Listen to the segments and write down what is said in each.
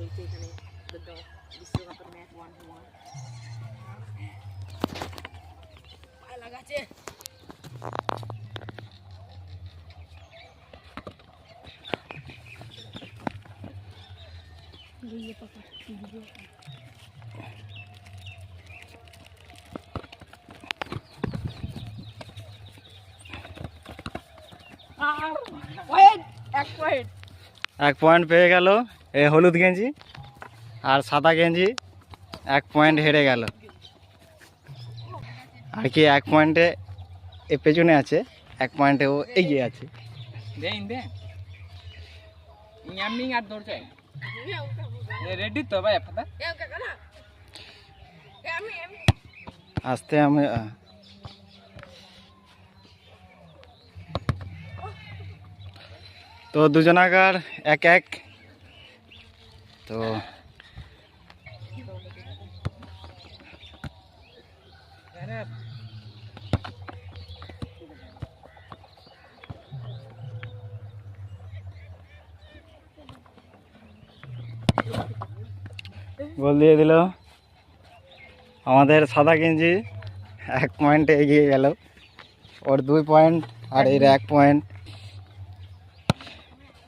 চলছে এখানে বিশ্বকাপের ম্যাচ 1-1 পায়ে লাগাচ্ছে। এক পয়েন্ট পেয়ে গেল এই হলুদ গেঞ্জি, আর সাদা গেঞ্জি 1 পয়েন্ট হেরে গেল। আর কি 1 পয়েন্টে এ পেছনে আছে, 1 পয়েন্টে ও এগিয়ে আছে। আস্তে আমি তো দুজনাকার 1-1। তো গোল দিয়ে দিল আমাদের সাদা গেঞ্জি, 1 পয়েন্টে এগিয়ে গেল। ওর 2 পয়েন্ট আর এর 1 পয়েন্ট,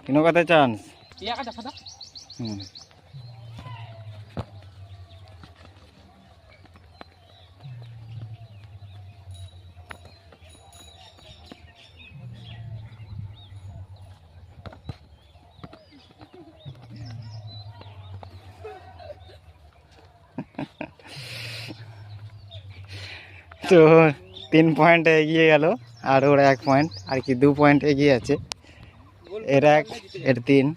তিনও কথা চান্স। হুম, তো 3 পয়েন্টে এগিয়ে গেল, আর ওর 1 পয়েন্ট, আর কি 2 পয়েন্ট এগিয়ে আছে। এর 1 এর 3।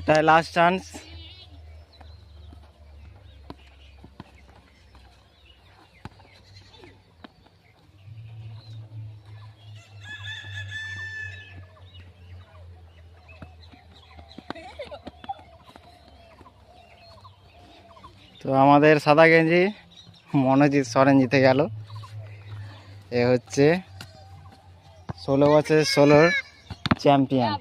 এটাই লাস্ট চান্স। তো আমাদের সাদা গেঞ্জি মনোজিৎ সরেন জিতে গেল। এ হচ্ছে 16 বছরের 16 চ্যাম্পিয়ন।